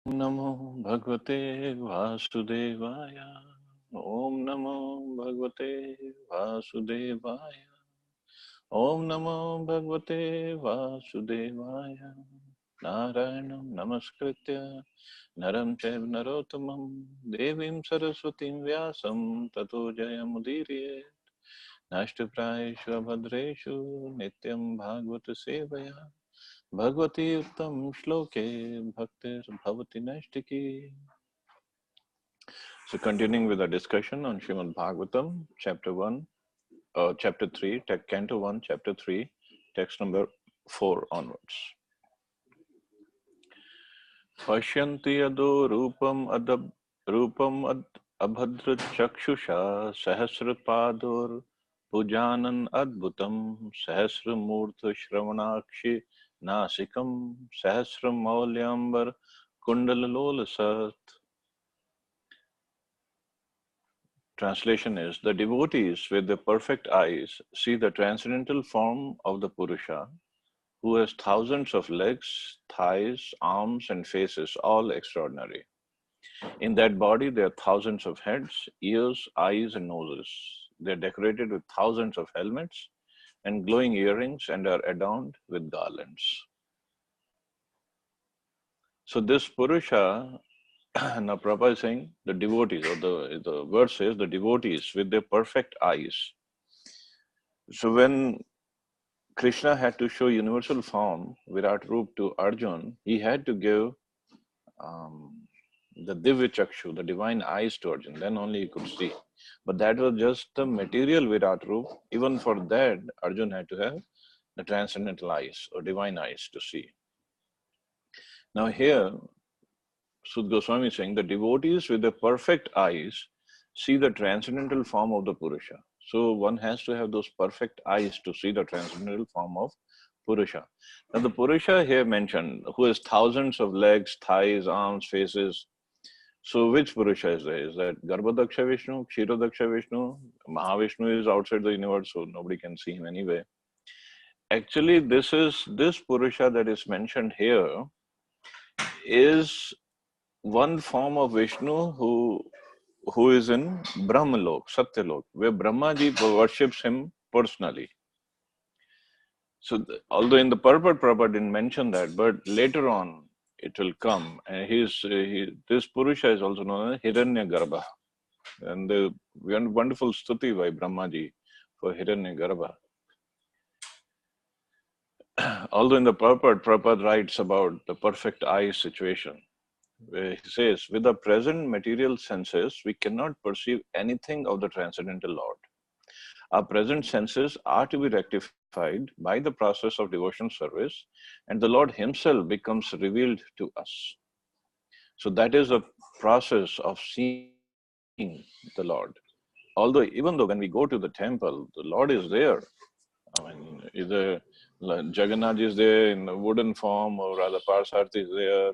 नमो भगवते वासुदेवाय। ओम नमो भगवते वासुदेवाय। ओम नमो भगवते वासुदेवाय। नारायणं नमस्कृत्य नरं चैव नरोत्तमं देवीं सरस्वतीं व्यासं ततो जयमुदीरयेत्। नष्टप्रायेषु अभद्रेषु नित्यं भागवत सेवया भगवती उत्तम श्लोके भक्तिर्भवति नैष्टिकी. So continuing with our discussion on Srimad Bhagavatam, chapter 1, chapter 3, canto 1, chapter 3, text number 4 onwards. Pashyanti yado rupam abhadra chakshusha sahasrapadur pujanan adbhutam sahasramurtha shravanakshi nasikam sahasramaulyambar kundalalolasat. Translation is, the devotees with the perfect eyes see the transcendental form of the Purusha, who has thousands of legs, thighs, arms, and faces, all extraordinary. In that body, there are thousands of heads, ears, eyes, and noses. They are decorated with thousands of helmets and glowing earrings and are adorned with garlands. So this Purusha, now Prabhupada is saying the devotees, or the verse says the devotees with their perfect eyes. So when Krishna had to show universal form, Virat Roop, to Arjun, he had to give the Divya Chakshu, the divine eyes to Arjun, then only he could see. But that was just the material Virat Roop. Even for that, Arjun had to have the transcendental eyes or divine eyes to see. Now here, Sud Goswami is saying the devotees with the perfect eyes see the transcendental form of the Purusha. So one has to have those perfect eyes to see the transcendental form of Purusha. Now the Purusha here mentioned, who has thousands of legs, thighs, arms, faces. So which Purusha is there? Is that Garbhadaksha Vishnu, Kshirodaksha Vishnu? Mahavishnu is outside the universe, so nobody can see him anyway. Actually, this Purusha that is mentioned here is one form of Vishnu who is in Brahmalok, Satyalok, where Brahmaji worships him personally. So, although in the purport, Prabhupada didn't mention that, but later on it will come. And this Purusha is also known as Hiranyagarbha. And the wonderful stuti by Brahmaji for Hiranyagarbha. Although in the purport, Prabhupada writes about the perfect eye situation, where he says, with the present material senses, we cannot perceive anything of the transcendental Lord. Our present senses are to be rectified by the process of devotional service, and the Lord Himself becomes revealed to us. So that is a process of seeing the Lord. Although, even though when we go to the temple, the Lord is there. I mean, either Jagannath is there in the wooden form, or rather Parsarthi is there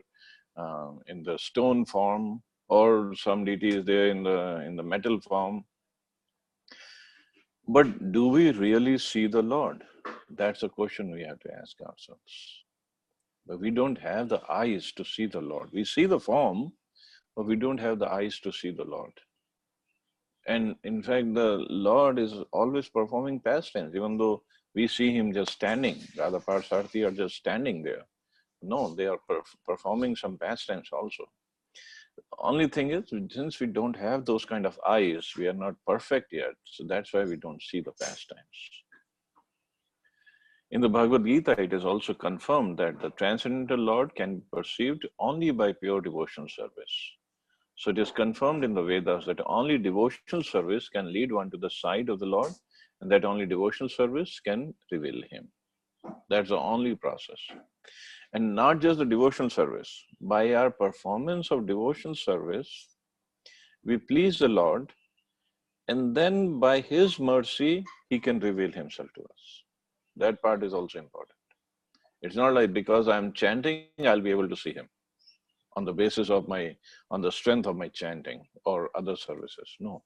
in the stone form, or some deity is there in the metal form. But do we really see the Lord? That's a question we have to ask ourselves. But we don't have the eyes to see the Lord. We see the form, but we don't have the eyes to see the Lord. And in fact, the Lord is always performing pastimes, even though we see Him just standing. Radha Parsarthi are just standing there. No, they are performing some pastimes also. Only thing is, since we don't have those kind of eyes, we are not perfect yet. So that's why we don't see the pastimes. In the Bhagavad Gita, it is also confirmed that the transcendental Lord can be perceived only by pure devotional service. So it is confirmed in the Vedas that only devotional service can lead one to the side of the Lord, and that only devotional service can reveal Him. That's the only process. And not just the devotional service. By our performance of devotional service, we please the Lord, and then by His mercy, He can reveal Himself to us. That part is also important. It's not like because I'm chanting, I'll be able to see Him on the basis of on the strength of my chanting or other services. No.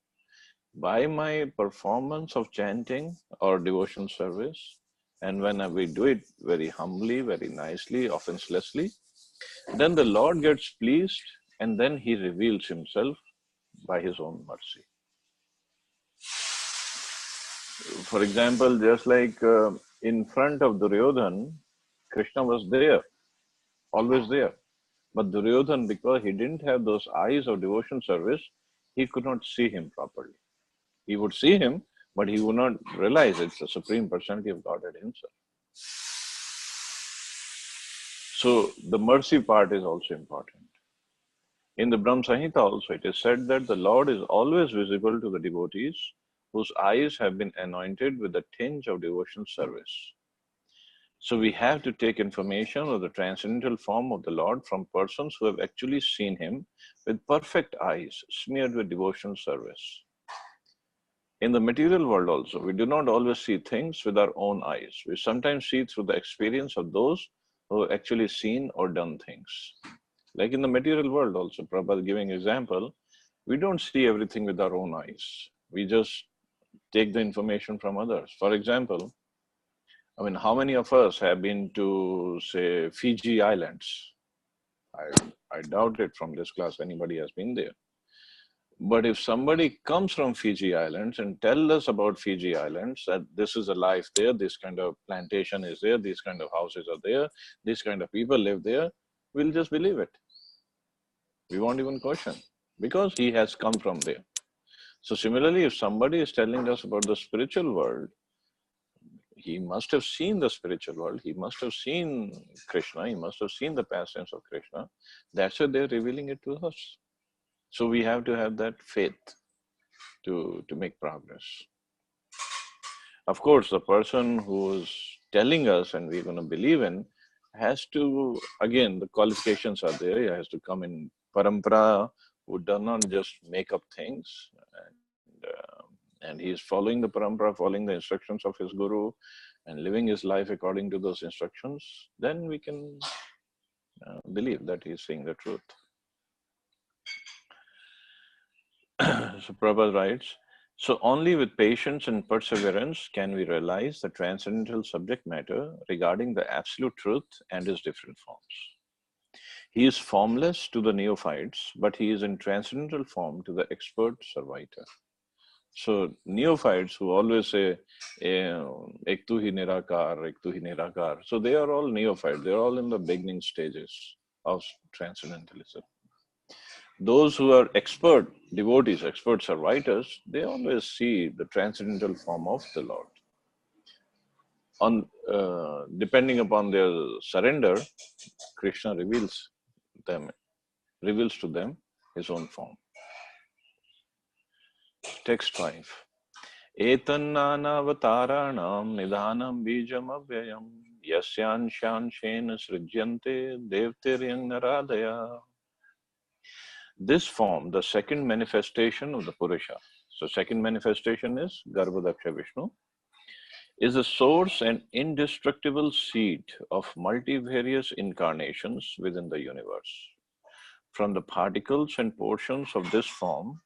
By my performance of chanting or devotional service, and when we do it very humbly, very nicely, offenselessly, Then the Lord gets pleased and then he reveals himself by his own mercy. For example, just like in front of Duryodhan, Krishna was there, always there. But Duryodhan, because he didn't have those eyes of devotion service, he could not see him properly. He would see him, but he would not realize it's the Supreme Personality of Godhead himself. So the mercy part is also important. In the Brahma Samhita also, it is said that the Lord is always visible to the devotees whose eyes have been anointed with a tinge of devotional service. So we have to take information of the transcendental form of the Lord from persons who have actually seen him with perfect eyes smeared with devotional service. In the material world also, we do not always see things with our own eyes. We sometimes see through the experience of those who have actually seen or done things. Like in the material world also, Prabhupada giving example, we don't see everything with our own eyes. We just take the information from others. For example, I mean, how many of us have been to, say, Fiji Islands? I doubt it from this class anybody has been there. But if somebody comes from Fiji Islands and tell us about Fiji Islands, that this is a life there, this kind of plantation is there, these kind of houses are there, these kind of people live there, we'll just believe it. We won't even question because he has come from there. So similarly, if somebody is telling us about the spiritual world, he must have seen the spiritual world. He must have seen Krishna. He must have seen the pastimes of Krishna. That's why they're revealing it to us. So we have to have that faith to make progress. Of course, the person who's telling us and we're going to believe in has to, again, the qualifications are there. He has to come in parampara, who does not just make up things. And he is following the parampara, following the instructions of his guru, and living his life according to those instructions, then we can believe that he is saying the truth. So Prabhupada writes, so only with patience and perseverance can we realize the transcendental subject matter regarding the absolute truth and its different forms. He is formless to the neophytes, but he is in transcendental form to the expert servitor. So neophytes who always say, ek tu hi nirakar, ek tu hi nirakar. So they are all neophytes. They are all in the beginning stages of transcendentalism. Those who are expert devotees, expert servitors, they always see the transcendental form of the Lord. Depending upon their surrender, Krishna reveals to them his own form. Text 5. Etannanavataranam nidhanam bijam avyayam yasyan shanshena srijyante devtiryang naradaya. This form, the second manifestation of the Purusha. So second manifestation is Garbhodaksha Vishnu, is a source and indestructible seed of multivarious incarnations within the universe. From the particles and portions of this form,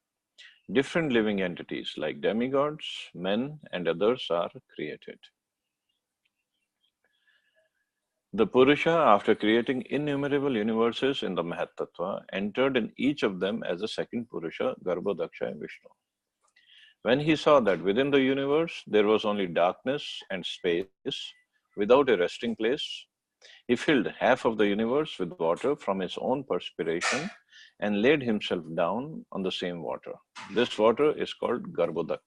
different living entities like demigods, men, and others are created. The Purusha, after creating innumerable universes in the Mahatattva, entered in each of them as a second Purusha, Garbhodaksha and Vishnu. When he saw that within the universe there was only darkness and space without a resting place, he filled half of the universe with water from his own perspiration and laid himself down on the same water. This water is called Garbhodak.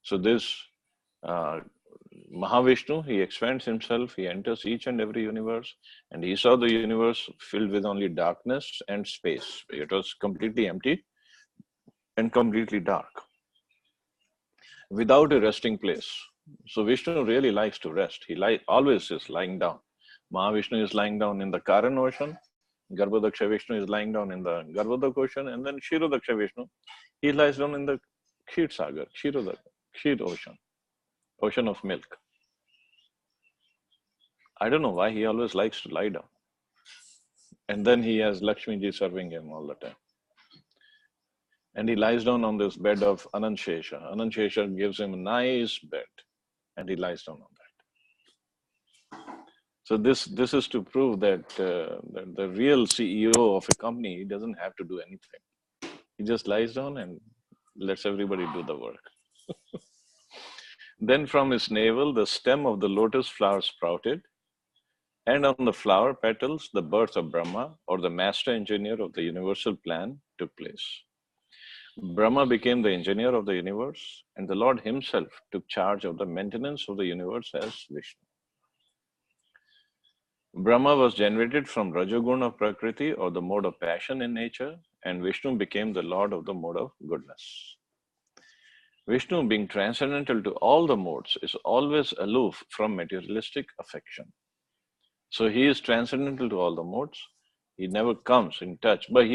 So this Mahavishnu, he expands himself, he enters each and every universe, and he saw the universe filled with only darkness and space. It was completely empty and completely dark, without a resting place. So Vishnu really likes to rest. He always is lying down. Mahavishnu is lying down in the Karan ocean, Garbhodaksha Vishnu is lying down in the Garbhodak ocean, and then Kshirodaksha Vishnu, he lies down in the Kshir Sagar, Kshir ocean, ocean of milk. I don't know why he always likes to lie down. And then he has Lakshmi ji serving him all the time. And he lies down on this bed of Anantshesha. Anantshesha gives him a nice bed, and he lies down on that. So this is to prove that the real CEO of a company doesn't have to do anything. He just lies down and lets everybody do the work. Then from his navel, the stem of the lotus flower sprouted, and on the flower petals, the birth of Brahma, or the master engineer of the universal plan, took place. Brahma became the engineer of the universe, and the Lord himself took charge of the maintenance of the universe as Vishnu. Brahma was generated from Rajoguna of Prakriti, or the mode of passion in nature, and Vishnu became the Lord of the mode of goodness. Vishnu, being transcendental to all the modes, is always aloof from materialistic affection. So he is transcendental to all the modes. He never comes in touch, but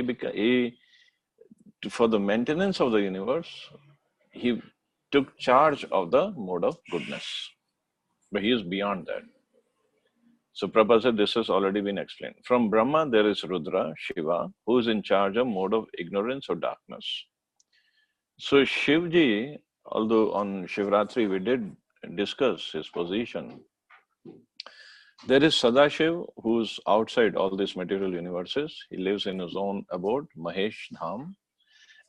for the maintenance of the universe, he took charge of the mode of goodness. But he is beyond that. So Prabhupada said this has already been explained. From Brahma, there is Rudra, Shiva, who is in charge of mode of ignorance or darkness. So Shivji, although on Shivratri we did discuss his position, there is Sadashiv, who's outside all these material universes. He lives in his own abode, Mahesh Dham,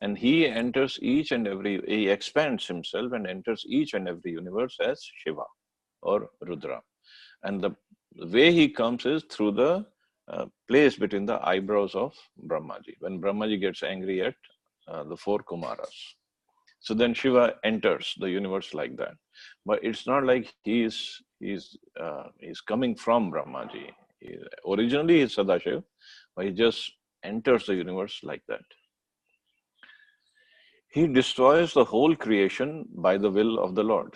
and he enters he expands himself and enters each and every universe as Shiva or Rudra. And the way he comes is through the place between the eyebrows of Brahmaji. When Brahmaji gets angry at the four Kumaras. So then Shiva enters the universe like that. But it's not like he's coming from Brahmaji. Originally he's Sadashiv, but he just enters the universe like that. He destroys the whole creation by the will of the Lord.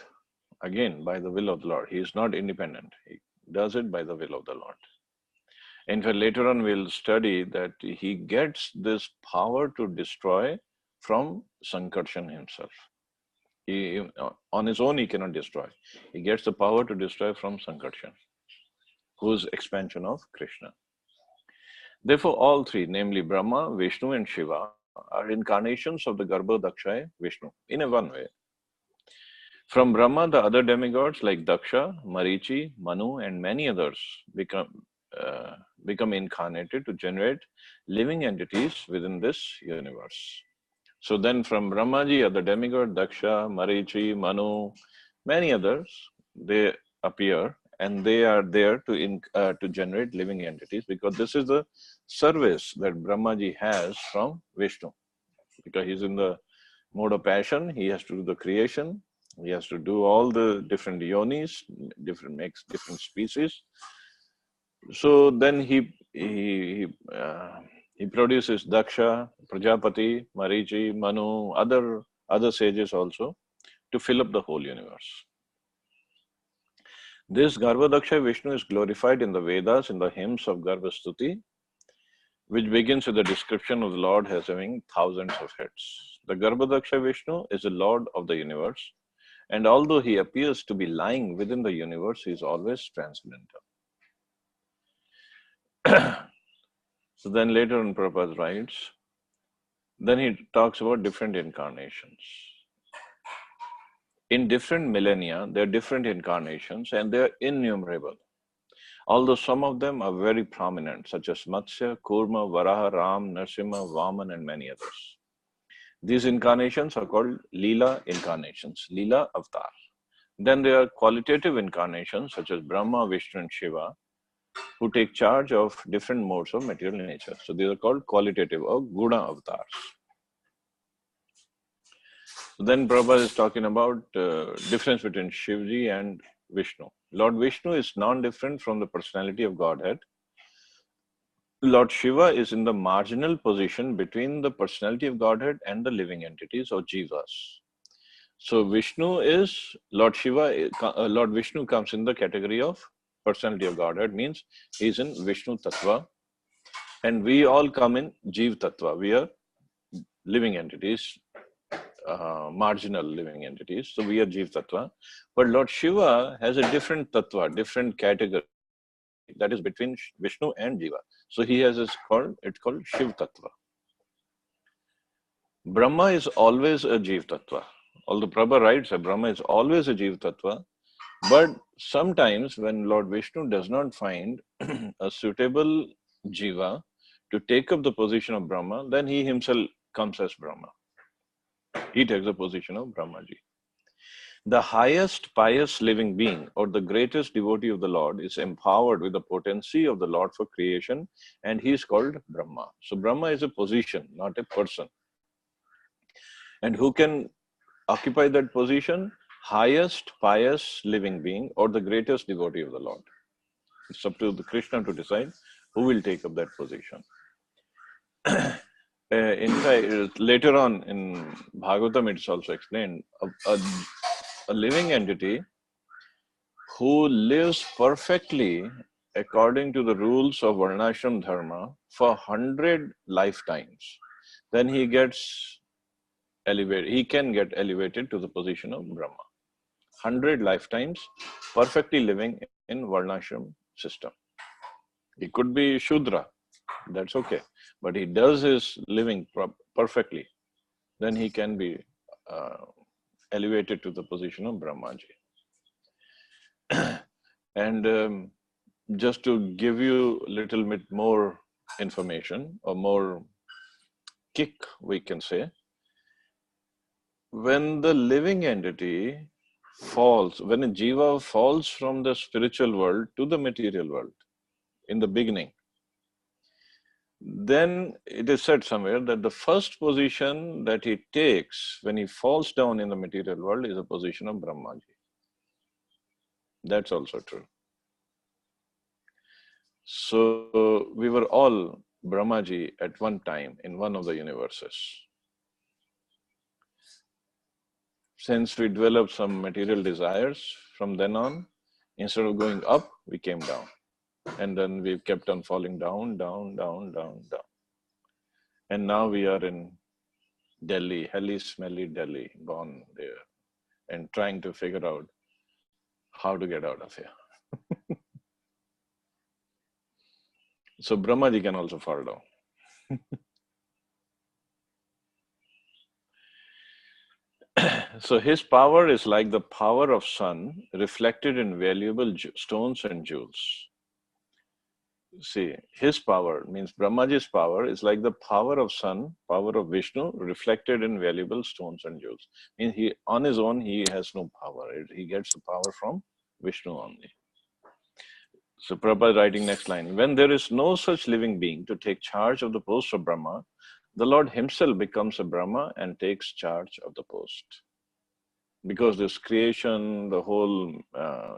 Again, by the will of the Lord. He is not independent. He does it by the will of the Lord. In fact, later on we'll study that he gets this power to destroy from Sankarshan himself. He, on his own, he cannot destroy. He gets the power to destroy from Sankarshan, whose expansion of Krishna. Therefore, all three, namely Brahma, Vishnu, and Shiva, are incarnations of the Garbha Dakshaya Vishnu, in a one way. From Brahma, the other demigods like Daksha, Marichi, Manu, and many others become incarnated to generate living entities within this universe. So then from Brahmaji, other demigod, Daksha, Marichi, Manu, many others, they appear and they are there to generate living entities, because this is the service that Brahmaji has from Vishnu. Because he's in the mode of passion, he has to do the creation, he has to do all the different yonis, makes different species. So then he produces Daksha, Prajapati, Marichi, Manu, other sages also, to fill up the whole universe. This Garbhadaksha Vishnu is glorified in the Vedas in the hymns of Garbhastuti, which begins with the description of the Lord as having thousands of heads. The Garbhadaksha Vishnu is the Lord of the universe, and although he appears to be lying within the universe, he is always transcendental. So then later on Prabhupada writes, then he talks about different incarnations. In different millennia, there are different incarnations and they are innumerable. Although some of them are very prominent, such as Matsya, Kurma, Varaha, Ram, Narsimha, Vaman, and many others. These incarnations are called Leela incarnations, Leela avatar. Then there are qualitative incarnations such as Brahma, Vishnu, and Shiva, who take charge of different modes of material nature. So these are called qualitative or Guna avatars. Then Prabhupada is talking about difference between Shivji and Vishnu. Lord Vishnu is non-different from the personality of Godhead. Lord Shiva is in the marginal position between the personality of Godhead and the living entities or jivas. So Vishnu is, Lord Vishnu comes in the category of personality of Godhead, means he is in Vishnu Tattva. And we all come in Jiv Tattva. We are living entities, marginal living entities. So we are Jiv Tattva. But Lord Shiva has a different Tattva, different category that is between Vishnu and Jiva. So he has it's called Shiv Tattva. Brahma is always a Jiv Tattva. Although Prabhupada writes that Brahma is always a Jiv Tattva, But sometimes when Lord Vishnu does not find a suitable jiva to take up the position of Brahma, then he himself comes as Brahma. He takes the position of Brahmaji. The highest pious living being or the greatest devotee of the Lord is empowered with the potency of the Lord for creation, and he is called Brahma. So Brahma is a position, not a person. And who can occupy that position? Highest pious living being or the greatest devotee of the Lord. It's up to the Krishna to decide who will take up that position. In fact, later on in Bhagavatam, it's also explained a living entity who lives perfectly according to the rules of Varnashram Dharma for 100 lifetimes, then he gets elevated. He can get elevated to the position of Brahma. 100 lifetimes perfectly living in Varnashram system. He could be Shudra, that's okay. But he does his living perfectly, then he can be elevated to the position of Brahmaji. And just to give you a little bit more information or more kick, we can say, when the living entity falls, when a jiva falls from the spiritual world to the material world in the beginning, then it is said somewhere that the first position that he takes when he falls down in the material world is a position of Brahmaji. That's also true. So we were all Brahmaji at one time in one of the universes. Since we developed some material desires, from then on, instead of going up, we came down. And then we kept on falling down, down, down, down, down. And now we are in Delhi, helly smelly Delhi, gone there, and trying to figure out how to get out of here. So Brahmaji can also fall down. So his power is like the power of sun reflected in valuable stones and jewels. See, his power means Brahmaji's power is like the power of sun, power of Vishnu reflected in valuable stones and jewels. Means he on his own he has no power. He gets the power from Vishnu only. So Prabhupada writing next line, when there is no such living being to take charge of the post of Brahma, the Lord himself becomes a Brahma and takes charge of the post. Because this creation, the whole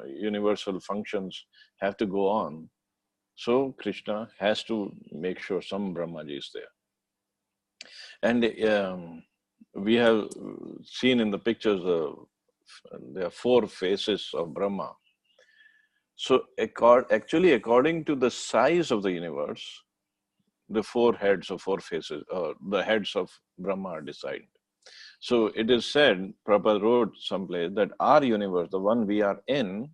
universal functions have to go on. So Krishna has to make sure some Brahmaji is there. And we have seen in the pictures, there are 4 faces of Brahma. So actually, according to the size of the universe, the 4 heads or 4 faces, the heads of Brahma are decided. So it is said, Prabhupada wrote someplace, that our universe, the one we are in,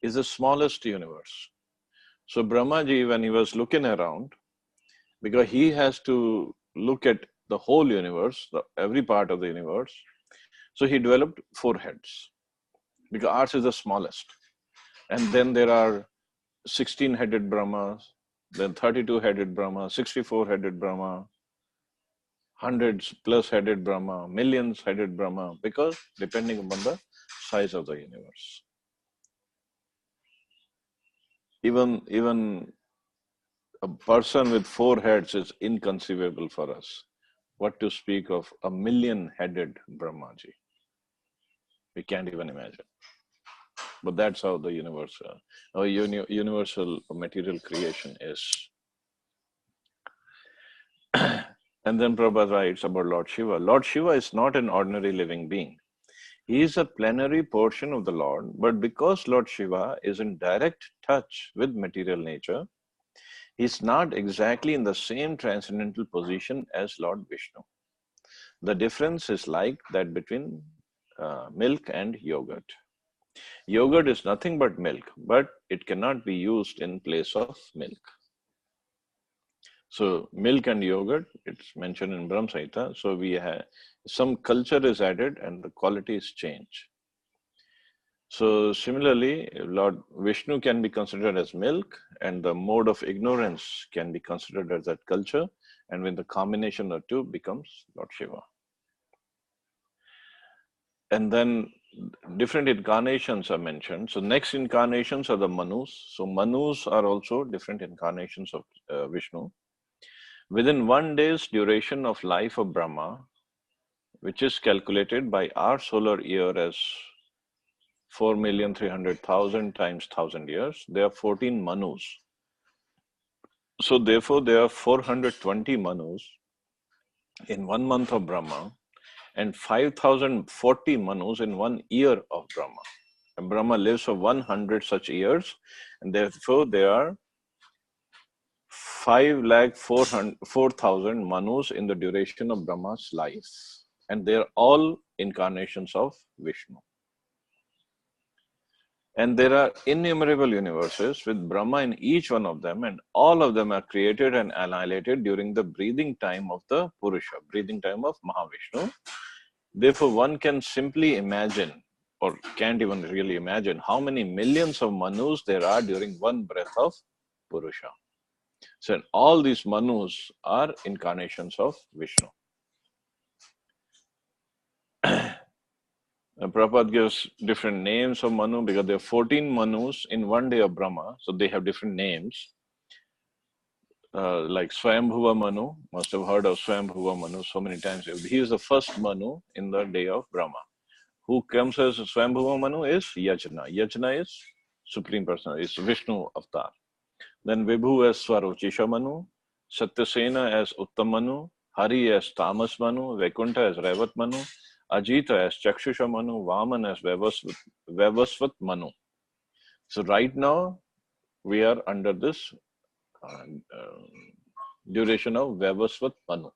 is the smallest universe. So Brahmaji, when he was looking around, because he has to look at the whole universe, every part of the universe, so he developed 4 heads, because ours is the smallest. And then there are 16-headed Brahmas, then 32-headed Brahma, 64-headed Brahma, hundreds plus headed Brahma, millions headed Brahma, because depending upon the size of the universe. Even a person with 4 heads is inconceivable for us. What to speak of a 1,000,000-headed Brahmaji? We can't even imagine. But that's how the universe, universal material creation is. And then Prabhupada writes about Lord Shiva. Lord Shiva is not an ordinary living being. He is a plenary portion of the Lord, but because Lord Shiva is in direct touch with material nature, he is not exactly in the same transcendental position as Lord Vishnu. The difference is like that between milk and yogurt. Yogurt is nothing but milk, but it cannot be used in place of milk. So milk and yogurt, it's mentioned in Brahma Samhita. So we have some culture is added and the quality is changed. So similarly, Lord Vishnu can be considered as milk, and the mode of ignorance can be considered as that culture, and when the combination of two becomes Lord Shiva. And then different incarnations are mentioned. So next incarnations are the Manus. So Manus are also different incarnations of Vishnu. Within 1 day's duration of life of Brahma, which is calculated by our solar year as 4,300,000 times 1,000 years, there are 14 Manus. So therefore, there are 420 Manus in 1 month of Brahma and 5,040 Manus in 1 year of Brahma. And Brahma lives for 100 such years, and therefore there are 5,04,000 Manus in the duration of Brahma's life. And they're all incarnations of Vishnu. And there are innumerable universes with Brahma in each one of them, and all of them are created and annihilated during the breathing time of the Purusha, breathing time of Mahavishnu. Therefore, one can simply imagine, or can't even really imagine, how many millions of Manus there are during one breath of Purusha. So, all these Manus are incarnations of Vishnu. Prabhupada gives different names of Manu because there are 14 Manus in 1 day of Brahma, so they have different names. Like Swayambhuva Manu, must have heard of Swayambhuva Manu so many times. He is the first Manu in the day of Brahma. Who comes as Swayambhuva Manu is Yajna. Yajna is Supreme Personality, is Vishnu Avatar. Then Vibhu as Swarochisha Manu, Satyasena as Uttam Manu, Hari as Tamas Manu, Vaikuntha as Revat Manu, Ajita as Chakshusha Manu, Vaman as Vavasvat Manu. So right now, we are under this duration of Vavasvat Manu.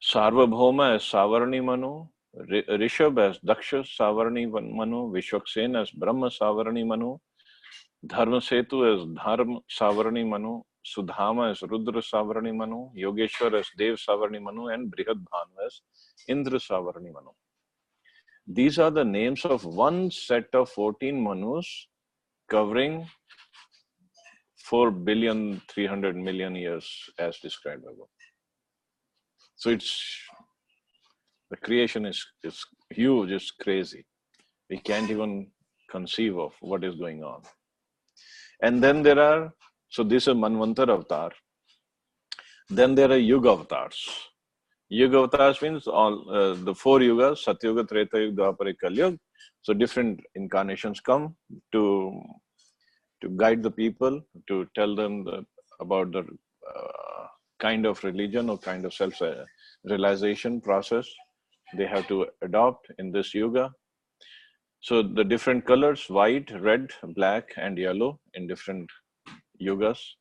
Sarvabhauma as Savarani Manu, Rishabh as Daksha Savarani Manu, Vishwaksen as Brahma Savarani Manu, Dharmasetu as Dharma Savarani Manu, Sudhama as Rudra Savarani Manu, Yogeshwar as Dev Savarani Manu, and Brihadbhanu as Indra Savarani Manu. These are the names of one set of 14 Manus covering 4,300,000,000 years as described above. So the creation is huge, it's crazy. We can't even conceive of what is going on. And then there are, so this is Manvantar avatar. Then there are Yuga avatars. Yuga avatars means all the 4 yugas, Satyuga, Treta Yuga, Dwapara, Kali Yuga. So different incarnations come to guide the people, to tell them about the kind of religion or kind of self-realization process they have to adopt in this yuga. So the different colors, white, red, black, and yellow in different yugas.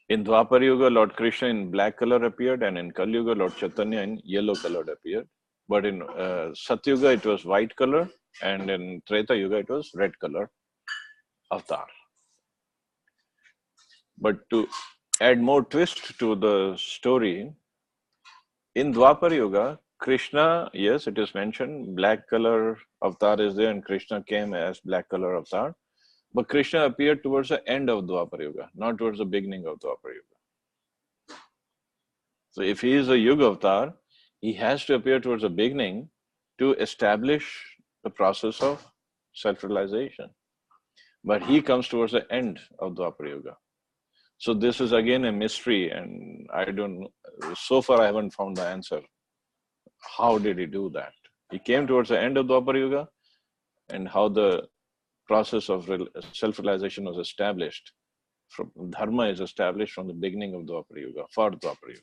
In Dwapar Yuga, Lord Krishna in black color appeared, and in Kali Yuga, Lord Chaitanya in yellow colored appeared. But in Satyuga, it was white color, and in Treta Yuga, it was red color avatar. But to add more twist to the story, in Dwapar Yuga, Krishna, yes, it is mentioned, black color avatar is there, and Krishna came as black color avatar. But Krishna appeared towards the end of Dwapar Yuga, not towards the beginning of Dwapar Yuga. So if he is a Yuga avatar, he has to appear towards the beginning to establish the process of self-realization. But he comes towards the end of Dwapar Yuga. So this is again a mystery, and I don't know, so far I haven't found the answer. How did he do that? He came towards the end of Dwapar Yuga, and how the process of self-realization was established. From Dharma is established from the beginning of Dwapar Yuga, for Dwapar Yuga.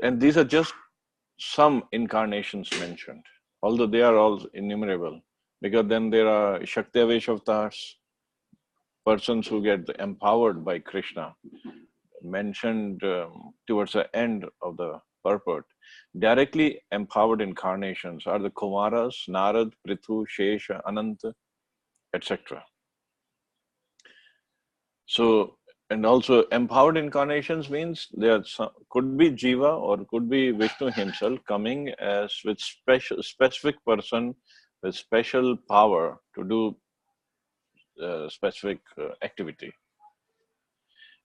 And these are just some incarnations mentioned, although they are all innumerable, because then there are Shaktiavesh avatars, persons who get empowered by Krishna, mentioned towards the end of the purport. Directly empowered incarnations are the Kumaras, Narad, Prithu, Shesha, Ananta, etc. So And also empowered incarnations means there could be Jiva or could be Vishnu himself coming as with specific person with special power to do specific activity.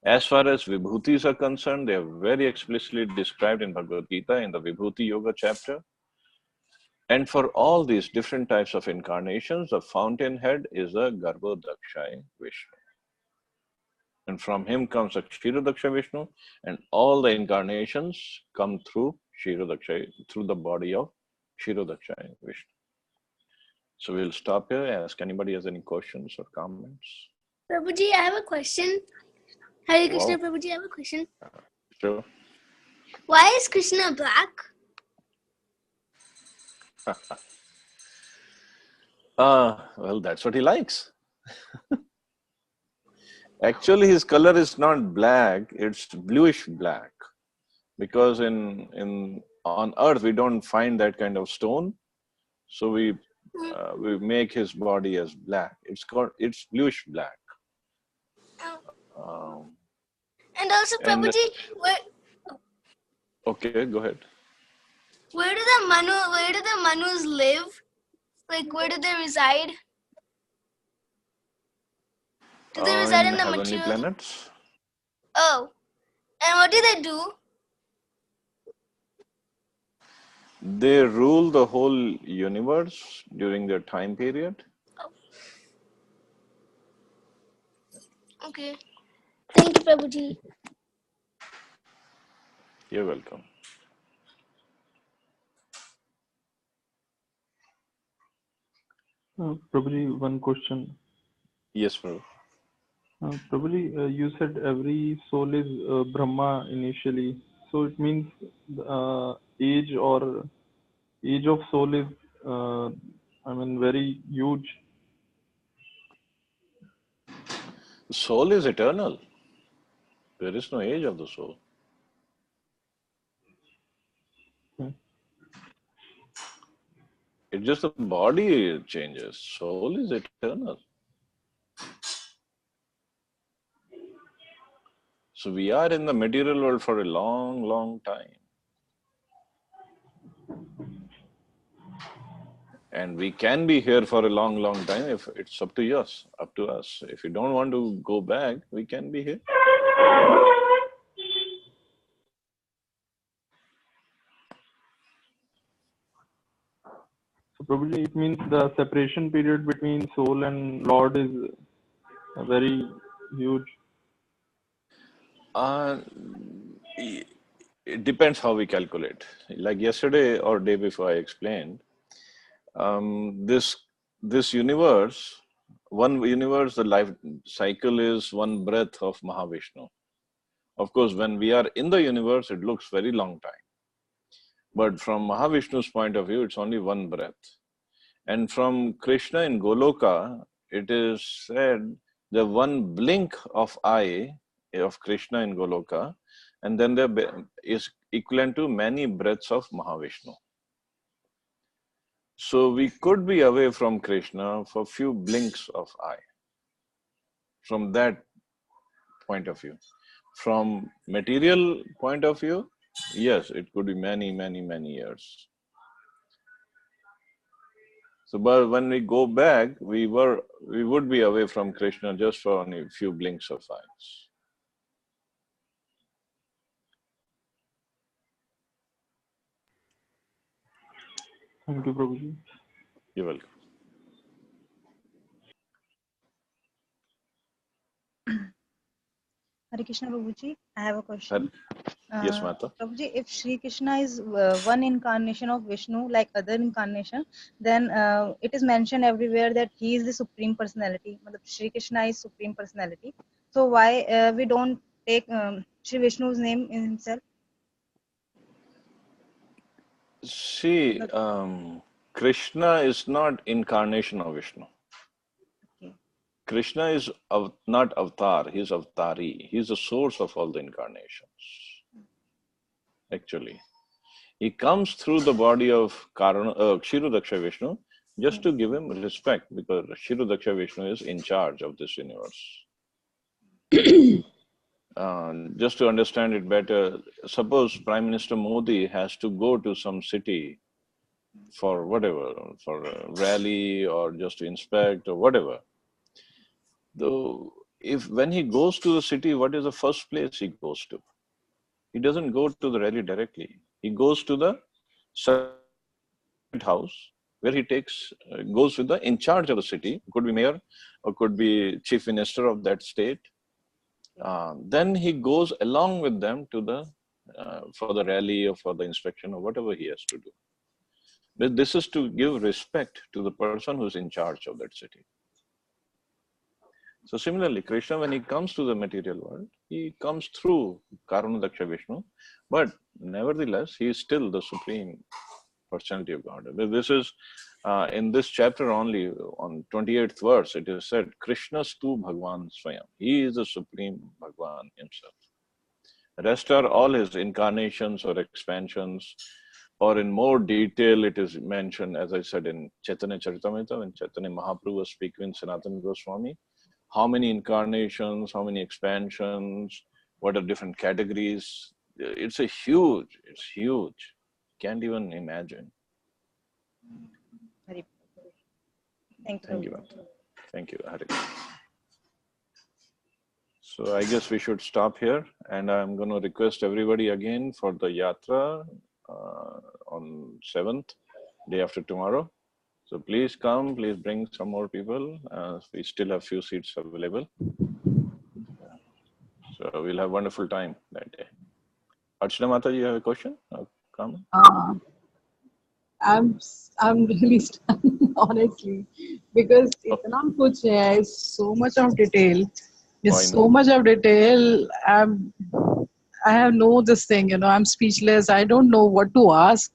As far as Vibhutis are concerned, they are very explicitly described in Bhagavad Gita in the Vibhuti Yoga chapter. And for all these different types of incarnations, the fountainhead is a Garbhodakshayi Vishnu. And from him comes a Kshirodaksha Vishnu, and all the incarnations come through Kshirodaksha, through the body of Kshirodaksha Vishnu. So we'll stop here. Ask anybody has any questions or comments. Prabhuji, I have a question. Hare Krishna, Prabhuji, I have a question. Sure. Why is Krishna black? Well, that's what he likes. Actually, his color is not black; it's bluish black, because on Earth we don't find that kind of stone, so we make his body as black. It's bluish black. And also, Prabhuji, okay, go ahead. Where do the Manus live? Like, where do they reside? Do they reside in the heavenly material planets? Oh, and what do they do? They rule the whole universe during their time period. Oh. Okay. Thank you, Prabhuji. You're welcome. Prabhuji, one question. Yes, Prabhu. Prabhuji, you said every soul is Brahma initially. So it means age of soul is, very huge. Soul is eternal. There is no age of the soul. It's just the body changes. Soul is eternal. So we are in the material world for a long, long time. And we can be here for a long, long time if it's up to us. If you don't want to go back, we can be here. So probably it means the separation period between soul and Lord is very huge. It depends how we calculate. Like yesterday or day before I explained, this universe, one universe, the life cycle is one breath of Mahavishnu. Of course, when we are in the universe, it looks very long time. But from Mahavishnu's point of view, it's only one breath. And from Krishna in Goloka, it is said the one blink of eye of Krishna in Goloka, and then there is equivalent to many breaths of Mahavishnu. So we could be away from Krishna for few blinks of eye. From that point of view. From material point of view, yes, it could be many, many, many years. So, but when we go back, we would be away from Krishna just for only a few blinks of eyes. Thank you, Prabhuji. You're welcome. Hare Krishna, Prabhuji. I have a question. Yes, Mata. Prabhuji, if Sri Krishna is one incarnation of Vishnu, like other incarnation, then it is mentioned everywhere that he is the supreme personality. Sri Krishna is supreme personality. So why we don't take Sri Vishnu's name in himself? See, Krishna is not incarnation of Vishnu. Okay. Krishna is not avatar, he is avatari. He is the source of all the incarnations. Actually, he comes through the body of Kshirodaksha Vishnu just to give him respect, because Kshirodaksha Vishnu is in charge of this universe. just to understand it better, suppose Prime Minister Modi has to go to some city for whatever, for a rally or just to inspect or whatever. Though, if when he goes to the city, what is the first place he goes to? He doesn't go to the rally directly. He goes to the house where he goes with the in charge of the city, could be mayor or could be chief minister of that state. Then he goes along with them to the for the rally or for the inspection or whatever he has to do. But this is to give respect to the person who's in charge of that city. So similarly, Krishna, when he comes to the material world, he comes through Karunadaksha Vishnu, but nevertheless, he is still the supreme personality of God. This is in this chapter only, on 28th verse, it is said, Krishnastu Bhagwan Swayam. He is the supreme Bhagwan himself. The rest are all his incarnations or expansions, or in more detail, it is mentioned, as I said, in Chaitanya Charitamrita, when Chaitanya Mahaprabhu was speaking in Sanatana Goswami, how many incarnations, how many expansions, what are different categories. It's huge. Can't even imagine. Hari. Thank you. Thank you. Thank you, Hari. So I guess we should stop here, and I'm going to request everybody again for the yatra on 7th, day after tomorrow. So please come, please bring some more people. We still have few seats available. So we'll have wonderful time that day. Archana Mata, you have a question or comment? I'm really stunned, honestly, because itna kuch hai, so much of detail. There's so much of detail. I have no this thing, I'm speechless. I don't know what to ask.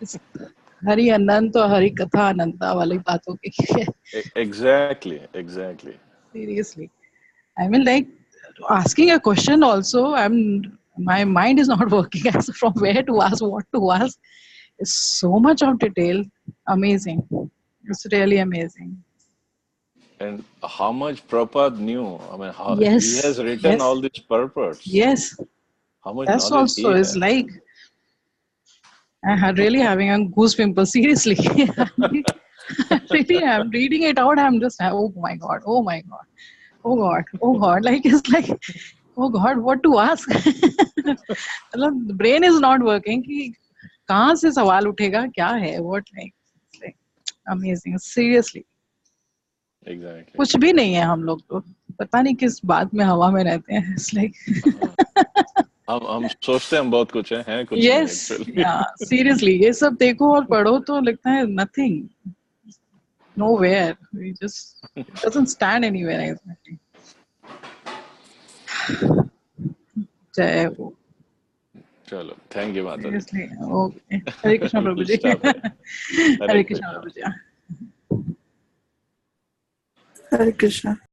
It's Hari Ananta, Hari Katha Ananta wali baaton ki. Exactly. Seriously. I mean, like, asking a question also, my mind is not working as from where to ask, what to ask. It's so much of detail. Amazing. It's really amazing. And how much Prabhupada knew. I mean, how he Yes. has written all these purports. Yes. How much That's knowledge also he is has. like, I'm really having a goose pimple. Seriously. Really, I'm reading it out. I'm just, oh my God. Like, it's like, oh God, what to ask? The brain is not working. कि कहाँ से सवाल उठेगा क्या है what like amazing seriously Exactly. कुछ भी नहीं है हम लोग तो पता नहीं किस बात में हवा में रहते हैं it's like हम सोचते हैं बहुत कुछ है कुछ yes नहीं yeah seriously ये सब देखो और पढ़ो तो लगता है nothing nowhere we just it doesn't stand anywhere exactly जय हो चलो थैंक यू माता जी seriously okay Hare Krishna Prabhu ji Hare Krishna Prabhu ji Hare Krishna.